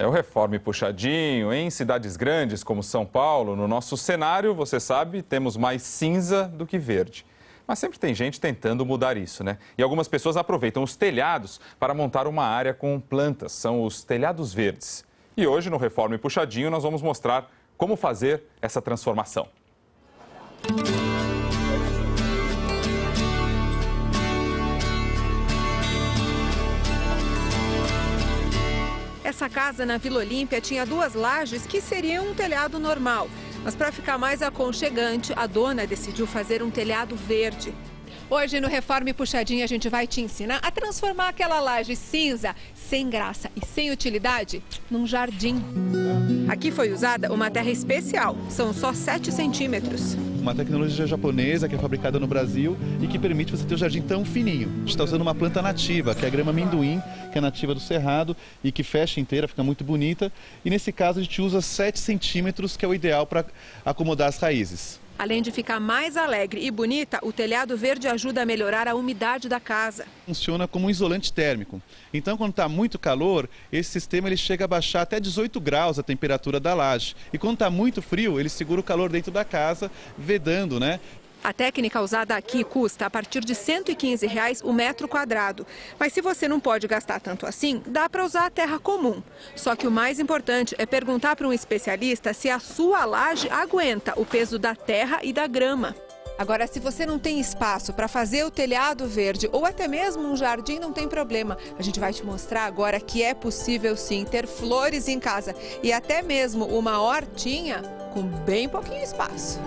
É o Reforme Puxadinho. Em cidades grandes como São Paulo, no nosso cenário, você sabe, temos mais cinza do que verde. Mas sempre tem gente tentando mudar isso, né? E algumas pessoas aproveitam os telhados para montar uma área com plantas. São os telhados verdes. E hoje, no Reforme Puxadinho, nós vamos mostrar como fazer essa transformação. Essa casa na Vila Olímpia tinha 2 lajes que seriam um telhado normal. Mas para ficar mais aconchegante, a dona decidiu fazer um telhado verde. Hoje no Reforme Puxadinho a gente vai te ensinar a transformar aquela laje cinza, sem graça e sem utilidade, num jardim. Aqui foi usada uma terra especial, são só 7 centímetros. Uma tecnologia japonesa que é fabricada no Brasil e que permite você ter um jardim tão fininho. A gente está usando uma planta nativa, que é a grama amendoim, que é nativa do Cerrado e que fecha inteira, fica muito bonita. E nesse caso a gente usa 7 centímetros, que é o ideal para acomodar as raízes. Além de ficar mais alegre e bonita, o telhado verde ajuda a melhorar a umidade da casa. Funciona como um isolante térmico. Então, quando está muito calor, esse sistema ele chega a baixar até 18 graus a temperatura da laje. E quando está muito frio, ele segura o calor dentro da casa, vedando, né? A técnica usada aqui custa a partir de R$ 115 o metro quadrado. Mas se você não pode gastar tanto assim, dá para usar a terra comum. Só que o mais importante é perguntar para um especialista se a sua laje aguenta o peso da terra e da grama. Agora, se você não tem espaço para fazer o telhado verde ou até mesmo um jardim, não tem problema. A gente vai te mostrar agora que é possível sim ter flores em casa e até mesmo uma hortinha com bem pouquinho espaço.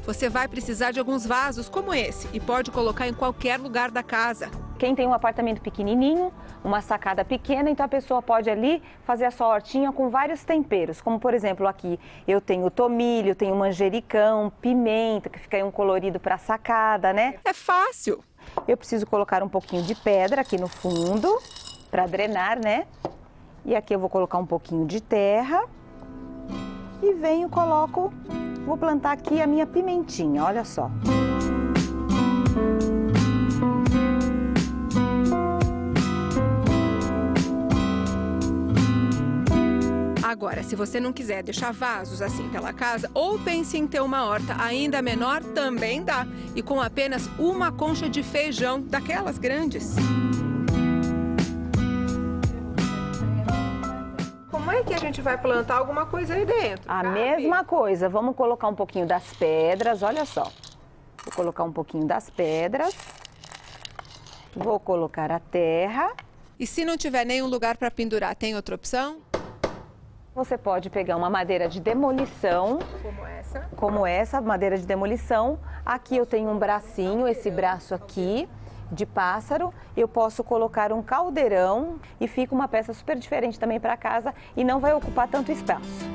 Você vai precisar de alguns vasos como esse e pode colocar em qualquer lugar da casa. Quem tem um apartamento pequenininho, uma sacada pequena, então a pessoa pode ali fazer a sua hortinha com vários temperos. Como, por exemplo, aqui eu tenho tomilho, tenho manjericão, pimenta, que fica aí um colorido para a sacada, né? É fácil. Eu preciso colocar um pouquinho de pedra aqui no fundo para drenar, né? E aqui eu vou colocar um pouquinho de terra e venho, coloco... Vou plantar aqui a minha pimentinha, olha só. Agora, se você não quiser deixar vasos assim pela casa ou pense em ter uma horta ainda menor, também dá. E com apenas uma concha de feijão, daquelas grandes. Como é que a gente vai plantar alguma coisa aí dentro? A mesma coisa, vamos colocar um pouquinho das pedras, olha só. Vou colocar um pouquinho das pedras. Vou colocar a terra. E se não tiver nenhum lugar para pendurar, tem outra opção? Você pode pegar uma madeira de demolição. Como essa, madeira de demolição. Aqui eu tenho um bracinho, esse braço aqui, de pássaro. Eu posso colocar um caldeirão e fica uma peça super diferente também para casa e não vai ocupar tanto espaço.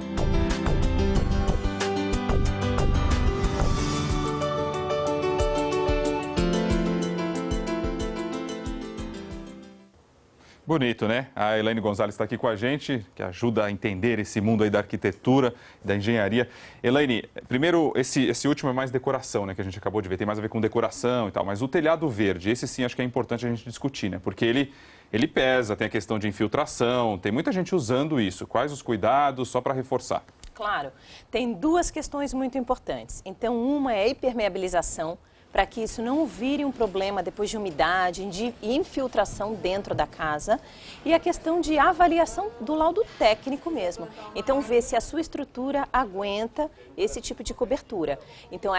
Bonito, né? A Elaine Gonzalez está aqui com a gente, que ajuda a entender esse mundo aí da arquitetura, da engenharia. Elaine, primeiro, esse último é mais decoração, né? Que a gente acabou de ver, tem mais a ver com decoração e tal. Mas o telhado verde, esse sim acho que é importante a gente discutir, né? Porque ele pesa, tem a questão de infiltração, tem muita gente usando isso. Quais os cuidados, só para reforçar? Claro, tem 2 questões muito importantes. Então, uma é a impermeabilização, para que isso não vire um problema depois de umidade, de infiltração dentro da casa. E a questão de avaliação do laudo técnico mesmo. Então, ver se a sua estrutura aguenta esse tipo de cobertura. Então,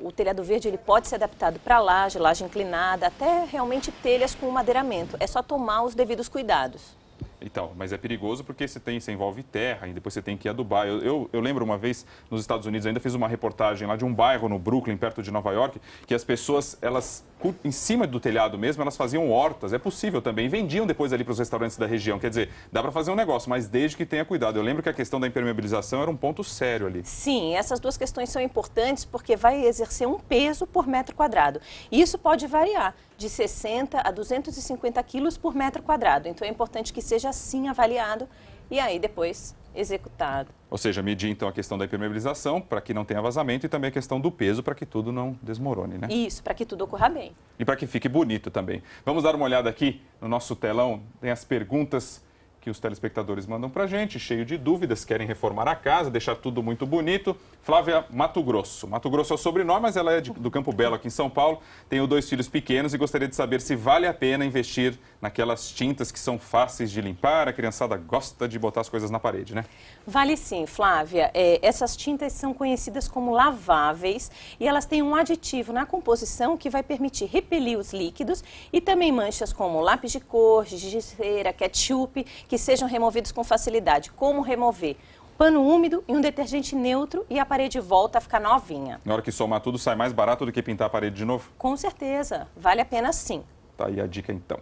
o telhado verde ele pode ser adaptado para laje inclinada, até realmente telhas com madeiramento. É só tomar os devidos cuidados. Então, mas é perigoso porque você envolve terra e depois você tem que adubar. Eu lembro uma vez nos Estados Unidos, ainda fiz uma reportagem lá de um bairro no Brooklyn, perto de Nova York, que as pessoas, elas, em cima do telhado mesmo, elas faziam hortas. É possível também. Vendiam depois ali para os restaurantes da região. Quer dizer, dá para fazer um negócio, mas desde que tenha cuidado. Eu lembro que a questão da impermeabilização era um ponto sério ali. Sim, essas 2 questões são importantes porque vai exercer um peso por metro quadrado. E isso pode variar de 60 a 250 quilos por metro quadrado. Então, é importante que seja assim avaliado e aí depois executado. Ou seja, medir então a questão da impermeabilização para que não tenha vazamento e também a questão do peso para que tudo não desmorone, né? Isso, para que tudo ocorra bem. E para que fique bonito também. Vamos dar uma olhada aqui no nosso telão, tem as perguntas que os telespectadores mandam para a gente, cheio de dúvidas, querem reformar a casa, deixar tudo muito bonito. Flávia Mato Grosso. Mato Grosso é o sobrenome, mas ela é do Campo Belo, aqui em São Paulo. Tenho 2 filhos pequenos e gostaria de saber se vale a pena investir naquelas tintas que são fáceis de limpar. A criançada gosta de botar as coisas na parede, né? Vale sim, Flávia. Essas tintas são conhecidas como laváveis e elas têm um aditivo na composição que vai permitir repelir os líquidos e também manchas como lápis de cor, giz de cera, ketchup, que sejam removidos com facilidade. Como remover? Pano úmido e um detergente neutro e a parede volta a ficar novinha. Na hora que somar tudo, sai mais barato do que pintar a parede de novo? Com certeza, vale a pena sim. Tá aí a dica então.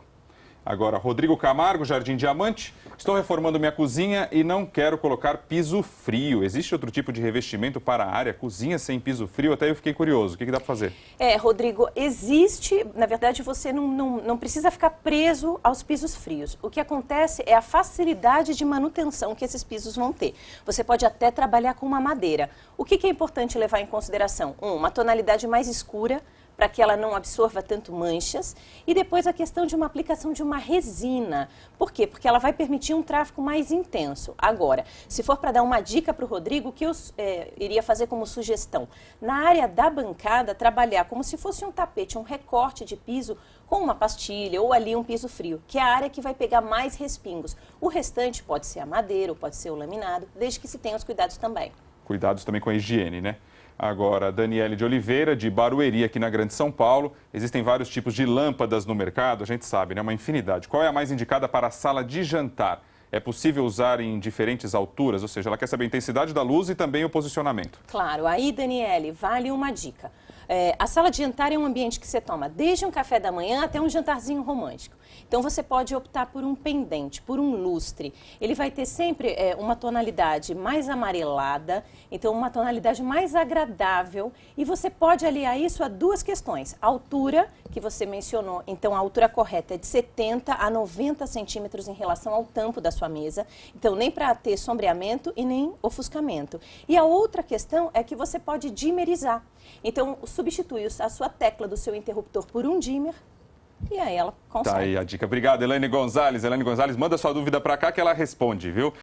Agora, Rodrigo Camargo, Jardim Diamante. Estou reformando minha cozinha e não quero colocar piso frio. Existe outro tipo de revestimento para a área? Cozinha sem piso frio? Até eu fiquei curioso. O que dá para fazer? Rodrigo, existe. Na verdade, você não precisa ficar preso aos pisos frios. O que acontece é a facilidade de manutenção que esses pisos vão ter. Você pode até trabalhar com uma madeira. O que é importante levar em consideração? Uma tonalidade mais escura, para que ela não absorva tanto manchas. E depois a questão de uma aplicação de uma resina. Por quê? Porque ela vai permitir um tráfego mais intenso. Agora, se for para dar uma dica para o Rodrigo, o que eu iria fazer como sugestão? Na área da bancada, trabalhar como se fosse um tapete, um recorte de piso com uma pastilha ou ali um piso frio, que é a área que vai pegar mais respingos. O restante pode ser a madeira ou pode ser o laminado, desde que se tenha os cuidados também. Cuidados também com a higiene, né? Agora, Daniele de Oliveira, de Barueri, aqui na Grande São Paulo. Existem vários tipos de lâmpadas no mercado, a gente sabe, né? Uma infinidade. Qual é a mais indicada para a sala de jantar? É possível usar em diferentes alturas? Ou seja, ela quer saber a intensidade da luz e também o posicionamento. Claro. Aí, Daniele, vale uma dica. A sala de jantar é um ambiente que você toma desde um café da manhã até um jantarzinho romântico. Então, você pode optar por um pendente, por um lustre. Ele vai ter sempre uma tonalidade mais amarelada, então uma tonalidade mais agradável. E você pode aliar isso a 2 questões. A altura, que você mencionou, então a altura correta é de 70 a 90 centímetros em relação ao tampo da sua mesa. Então, nem para ter sombreamento e nem ofuscamento. E a outra questão é que você pode dimerizar. Então, substitui a sua tecla do seu interruptor por um dimmer e aí ela consegue. Tá aí a dica. Obrigado, Elaine Gonzalez. Elaine Gonzalez, manda sua dúvida para cá que ela responde, viu?